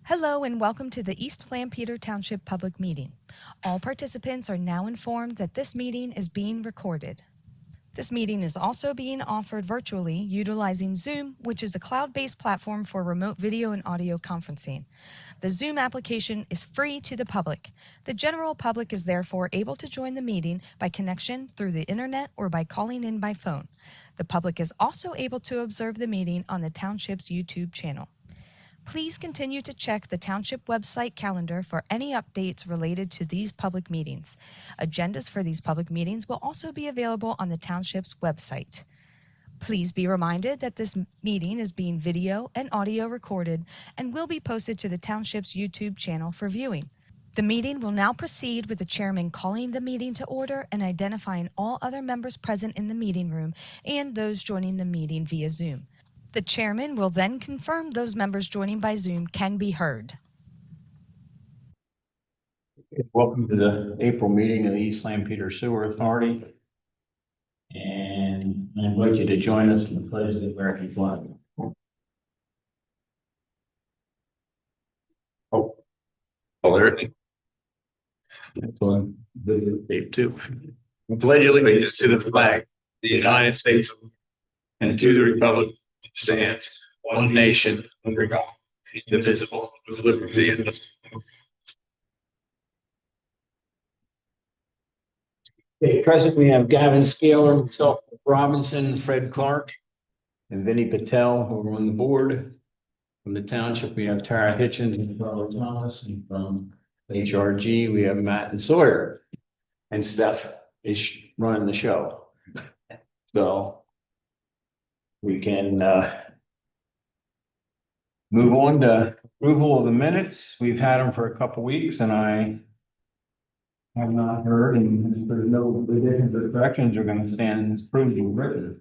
Hello and welcome to the East Lampeter Township Public Meeting. All participants are now informed that this meeting is being recorded. This meeting is also being offered virtually utilizing Zoom, which is a cloud-based platform for remote video and audio conferencing. The Zoom application is free to the public. The general public is therefore able to join the meeting by connection through the internet or by calling in by phone. The public is also able to observe the meeting on the Township's YouTube channel. Please continue to check the Township website calendar for any updates related to these public meetings. Agendas for these public meetings will also be available on the Township's website. Please be reminded that this meeting is being video and audio recorded and will be posted to the Township's YouTube channel for viewing. The meeting will now proceed with the chairman calling the meeting to order and identifying all other members present in the meeting room and those joining the meeting via Zoom. The chairman will then confirm those members joining by Zoom can be heard. Welcome to the April meeting of the East Lampeter Sewer Authority. And I invite you to join us in the pledge of the American flag. That's on video tape too. I pledge allegiance to the flag, the United States, and to the republic that stands one nation under God, indivisible, with liberty and justice. Okay, present we have Gavin Scaler, myself, Robinson, Fred Clark, and Vinny Patel, who are on the board. From the township, we have Tara Hitchens and Charlie Thomas, and from HRG, we have Matt and Sawyer. And Steph is running the show. So we can move on to approval of the minutes. We've had them for a couple weeks, and I have not heard, and if there's no additions or corrections, are going to stand as approved and written.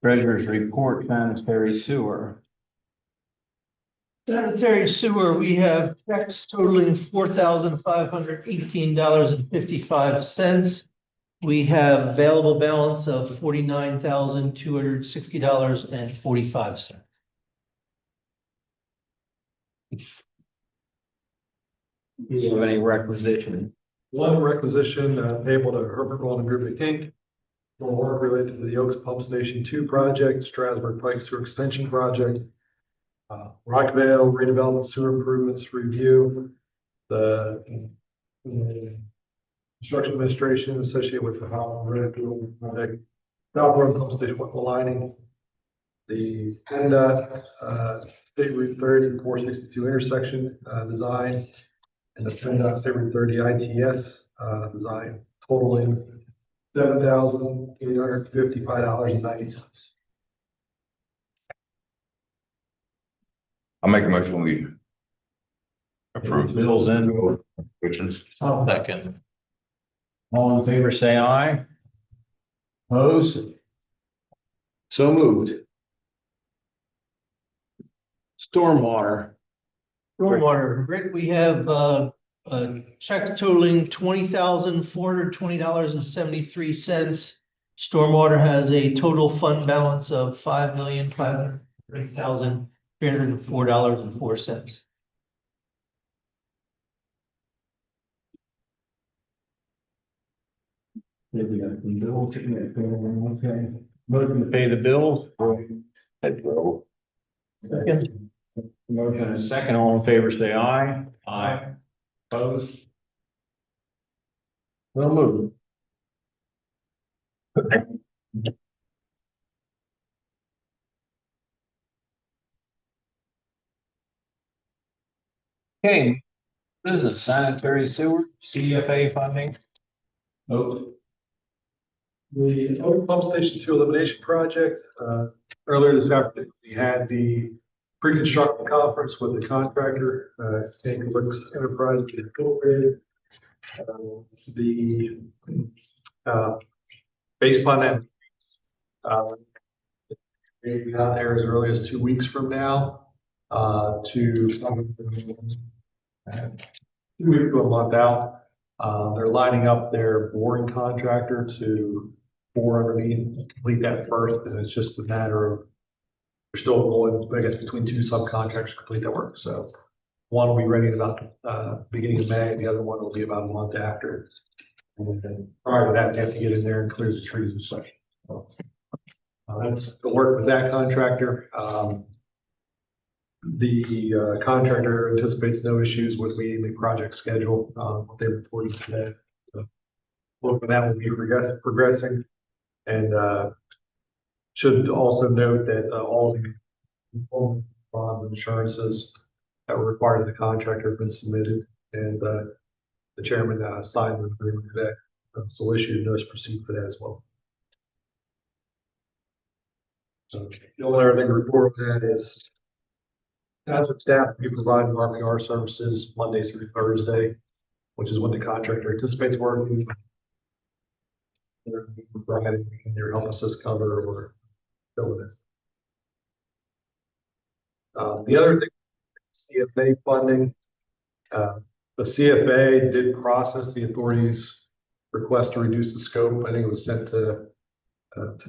Treasurer's report, sanitary sewer. Sanitary sewer, we have checks totaling $4,518.55. We have available balance of $49,260.45. Do you have any requisition? One requisition payable to Herbert Golden Group Inc. for work related to the Oaks Pump Station 2 project, Strasburg Pike Sewer Extension Project, Rockvale redevelopment sewer improvements review, the construction administration associated with the Howland Road project, Southbound Pump Station with the lining, the PennDOT State Route 30 462 intersection design, and the PennDOT State Route 30 ITS design, totaling $7,855.90. I'll make a motion we approve. Bills in. Which is Second. All in favor, say aye. Opposed? So moved. Stormwater. Stormwater, Rick, we have a check totaling $20,420.73. Stormwater has a total fund balance of $5,530,304.04. Okay. Motion to pay the bills. Second. Motion is second. All in favor, say aye. Aye. Opposed? So moved. Okay, business sanitary sewer, CFA funding. Nope. The Oak Pump Station 2 elimination project, earlier this afternoon, we had the pre-construction conference with the contractor, St. Luke's Enterprise Incorporated. The base plan may be out there as early as 2 weeks from now to 2 weeks to a month out. They're lining up their boring contractor to bore underneath and complete that first, and it's just a matter of we're still going, I guess, between two subcontractors to complete that work. So one will be ready in about beginning of May, the other one will be about a month after. And then prior to that, they have to get in there and clear the trees and such. So, that's the work with that contractor. The contractor anticipates no issues with meeting the project schedule, what they reported today. So, work with that will be progressing. And should also note that all the bonds and insurances that were required of the contractor have been submitted, and the chairman signed the agreement today. So we'll issue a notice to proceed for that as well. So the only other thing to report on that is township staff will be providing RPR services Monday through Thursday, which is when the contractor anticipates working. They're providing their help assist cover or fill it. The other thing, CFA funding. The CFA did process the authority's request to reduce the scope. I think it was sent to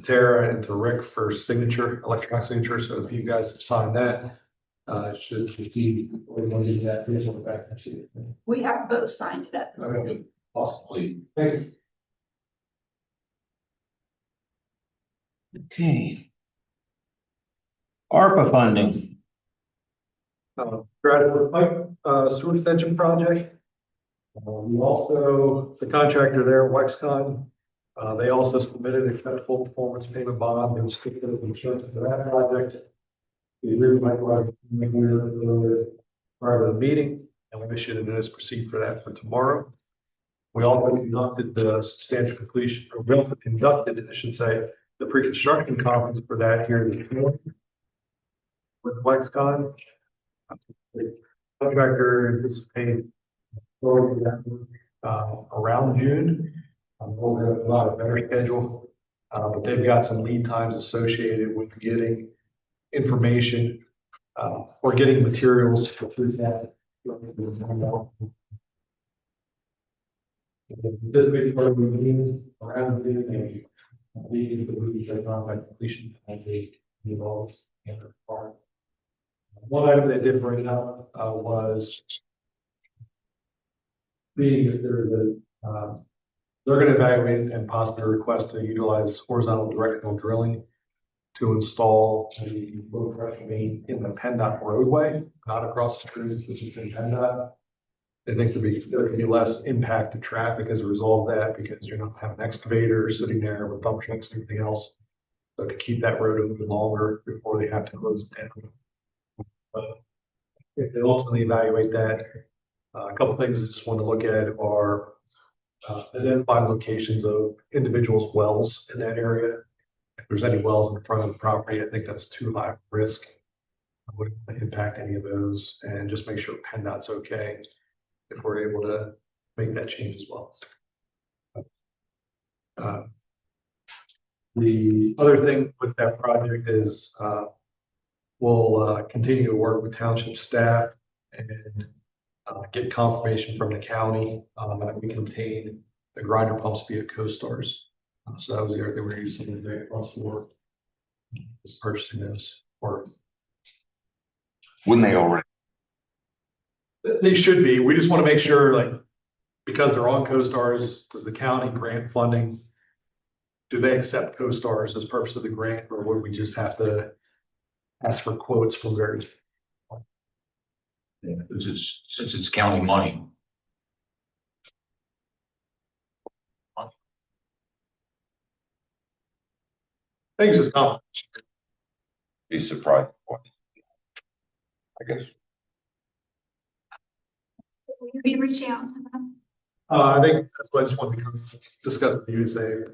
Tara and to Rick for signature, electronic signature. So if you guys have signed that, it should be, we want to do that. We have both signed that. Okay, Possibly. Thank you. Okay. ARPA funding. Graduate pipe, sewer extension project. We also, the contractor there, Wexcon, they also submitted acceptable performance payment bond and certificate of insurance for that project. We really might want to prior to the meeting, and we issued a notice to proceed for that for tomorrow. We also conducted the substantial completion, or we also conducted, I should say, the pre-construction conference for that here this morning with Wexcon. The contractor anticipates around June. We'll have a lot of better schedule, but they've got some lead times associated with getting information or getting materials through that. This big part of the meeting around the meeting, leading to the completion and the involves in the part. One item they did bring up was being that they're going to evaluate and possibly request to utilize horizontal directional drilling to install a low pressure main in the PennDOT roadway, not across the street, which is in PennDOT. I think there can be less impact to traffic as a result of that, because you're not having an excavator sitting there with dump trucks and everything else. So to keep that road open longer before they have to close it down. If they ultimately evaluate that, a couple things I just want to look at are identify locations of individuals' wells in that area. If there's any wells in front of the property, I think that's too high risk. I wouldn't impact any of those, and just make sure PennDOT's okay if we're able to make that change as well. The other thing with that project is we'll continue to work with township staff and get confirmation from the county that we can obtain the grinder pumps via CoStars. So that was the other thing we're using the very plus for is purchasing those. Or Wouldn't they already? they should be. We just want to make sure, like, because they're on CoStars, does the county grant funding? Do they accept CoStars as purpose of the grant, or would we just have to ask for quotes from various? Yeah, since it's county money. Things just come. Be surprised. I guess. Will you be reaching out to them? I think that's what I just wanted to discuss with you, say,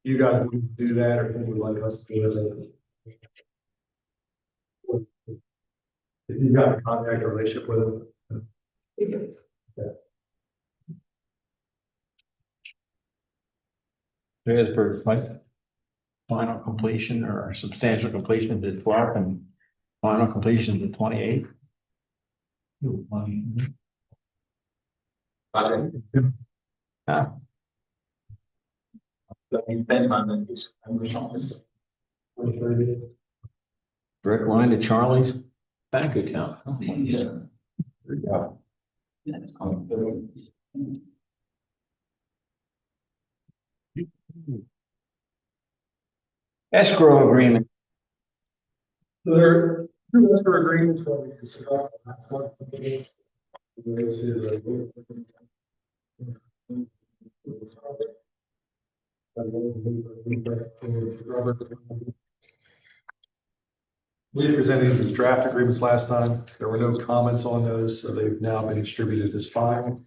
you guys would do that, or you would like us to do it. If you've got a contact or relationship with them. As for final completion or substantial completion to 12 and final completion to 28. Ah. Direct line to Charlie's bank account. Oh, Yeah. There you go. Escrow agreement. So there are two escrow agreements that we discussed last month. This is we presented these as draft agreements last time. There were no comments on those, so they've now been distributed as final.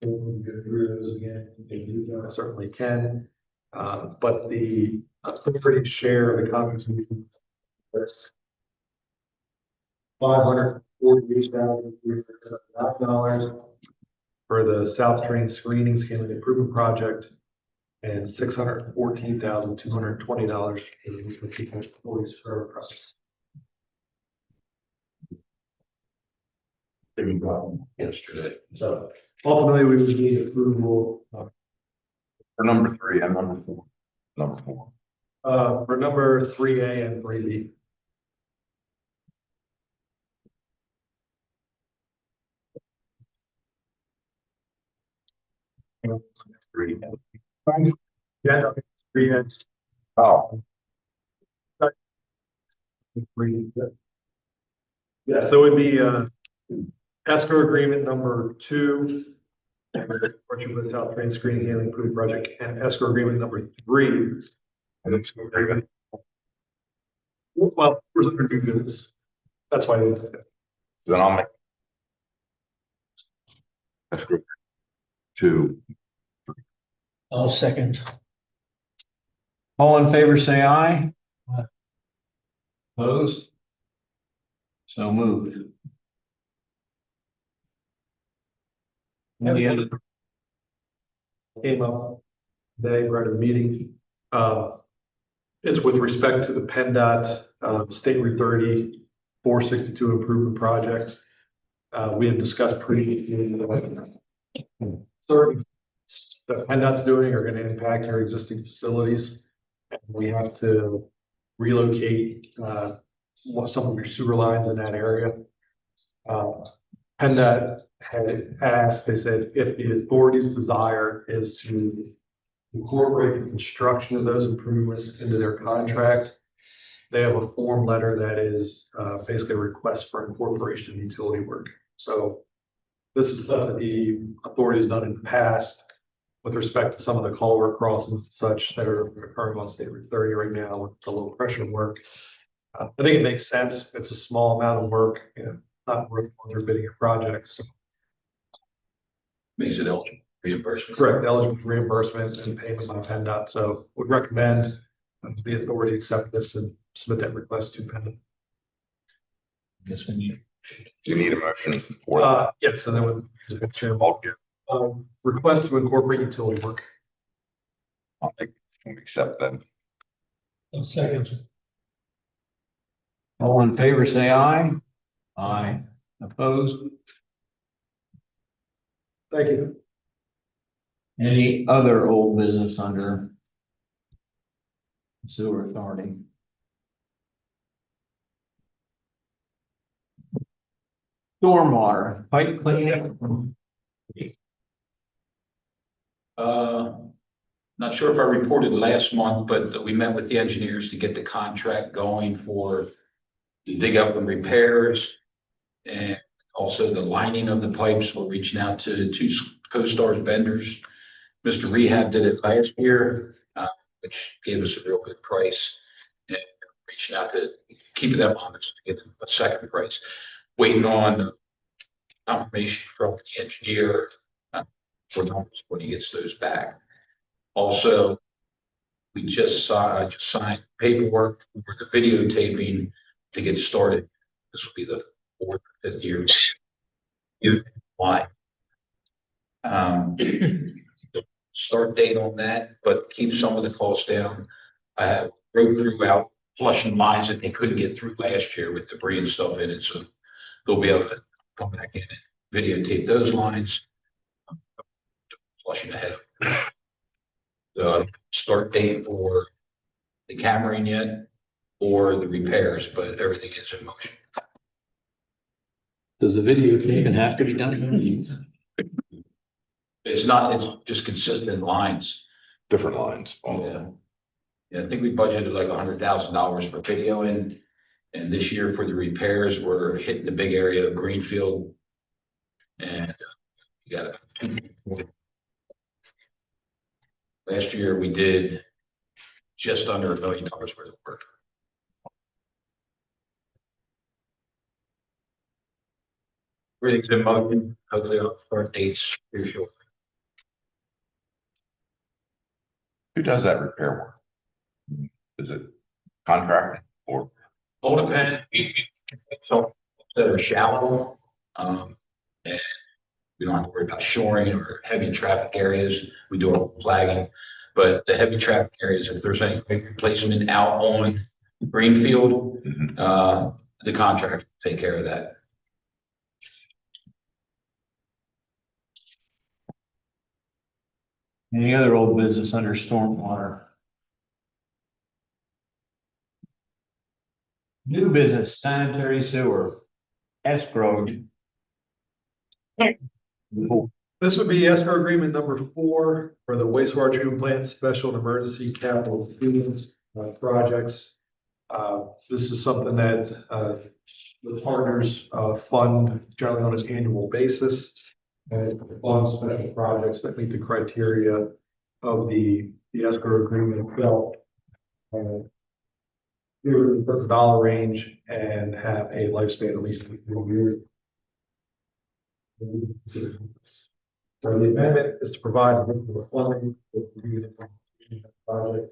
If we can go through those again, if you certainly can. But the appropriate share of the compensation is $548,379 for the South Train Screening Scaling Improvement Project and $614,220 for the People Police Service Project. There you go. Yesterday. So ultimately, we would need approval For number 3 and number 4. Number 4. for number 3A and 3B. Three. Yeah, 3A. Oh, Yeah, so it would be escrow agreement number 2. With South Train Screening and Improvement Project, and escrow agreement number 3. and it's agreement. Well, we're under new business. That's why. Then I'll make. That's good. 2. I'll second. All in favor, say aye. Aye. Opposed? So moved. Any other? Came up today, right at the meeting. It's with respect to the PennDOT State Route 30 462 improvement project. We had discussed previously certain that PennDOT's doing are going to impact our existing facilities. And we have to relocate some of your sewer lines in that area. PennDOT had asked, they said, if the authority's desire is to incorporate the construction of those improvements into their contract, they have a form letter that is basically a request for incorporation of utility work. So this is stuff that the authority has done in the past with respect to some of the culvert crossings and such that are occurring on State Route 30 right now with the low pressure work. I think it makes sense. It's a small amount of work, not worth when they're bidding a project. So Makes it eligible reimbursement. correct, eligible for reimbursement and payment by PennDOT. So would recommend the authority accept this and submit that request to PennDOT. Guess we need. Do you need a motion for that? Yes, and then with Chairman, request to incorporate utility work. I'll make, we accept that. I'll second. All in favor, say aye. Aye. Opposed? Thank you. Any other old business under sewer authority? Stormwater, pipe cleaning. Not sure if I reported last month, but we met with the engineers to get the contract going for the dig up and repairs. And also the lining of the pipes. We're reaching out to 2 CoStarz vendors. Mr. Rehab did it last year, which gave us a real good price. And reaching out to keep them honest to get a second price. Waiting on confirmation from the engineer for numbers when he gets those back. Also, we just signed paperwork for the videotaping to get started. This will be the 4th or 5th year. Why? Start date on that, but keep some of the costs down. I have road crew out flushing lines that they couldn't get through last year with debris and stuff in it, so they'll be able to come back in and videotape those lines. Flushing ahead. The start date for the Cameron yet. or the repairs, but everything is in motion. Does the videotaping have to be done? It's not, it's just consistent lines. Different lines. Yeah. Yeah, I think we budgeted like $100,000 for video and this year for the repairs, we're hitting the big area of Greenfield. And we got it. Last year we did just under $1 million worth of work. Everything's in motion. Hopefully I'll start dates pretty short. Who does that repair work? Is it contracting or? All depends. So that are shallow, and we don't have to worry about shoring or heavy traffic areas. We do our flagging, but the heavy traffic areas, if there's any replacement out on Greenfield, the contractor will take care of that. Any other old business under stormwater? New business, sanitary sewer, escrow. This would be escrow agreement number 4 for the wastewater treatment plant special and emergency capital improvements projects. This is something that the partners fund generally on an annual basis. And it funds special projects that meet the criteria of the escrow agreement itself. Here we put the dollar range and have a lifespan of at least 1 year. So the amendment is to provide the funding for the project.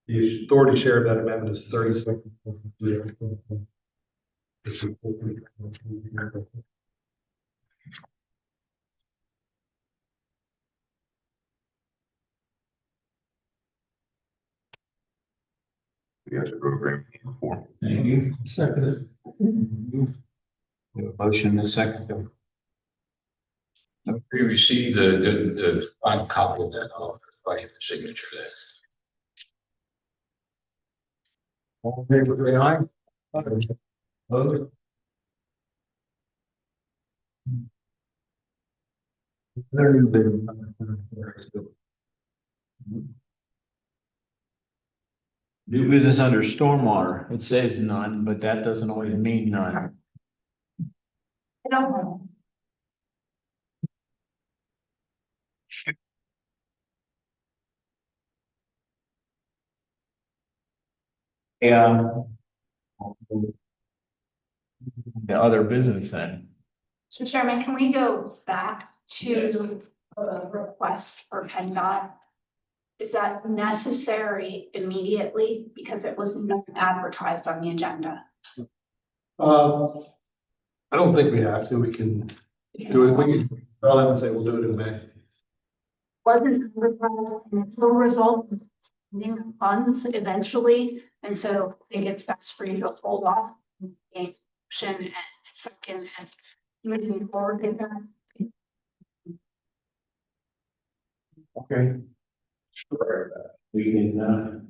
The authority share of that amendment is 37. You guys are agreement before. Thank you. Second. Motion and second. We received the final copy of that, by your signature there. All in favor, say aye. Opposed? There new business. New business under stormwater, it says none, but that doesn't always mean none. I don't know. Yeah. The other business then. So Chairman, can we go back to the request for PennDOT? Is that necessary immediately because it was not advertised on the agenda? I don't think we have to. We can do it. We can call them and say we'll do it in May. Wasn't advertised and it's a result of spending funds eventually. And so I think it's best for you to hold off the action and second and moving forward with that. Okay. We can,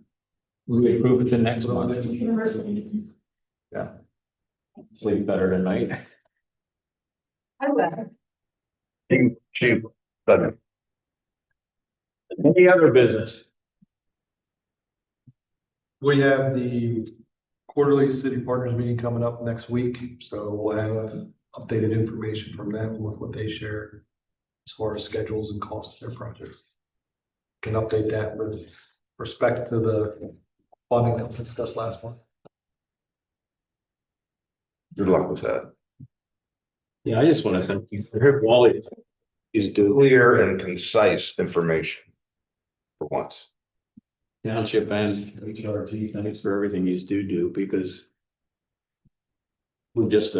reapprove it the next month. Yeah. Sleep better tonight. I will. Chief, second. Any other business? We have the quarterly city partners meeting coming up next week, so we'll have updated information from them with what they share as far as schedules and costs of their projects. Can update that with respect to the funding that we discussed last month. Good luck with that. Yeah, I just want to thank you for Wally is doing Clear and concise information for once. township and HRT. Thanks for everything you do because we're just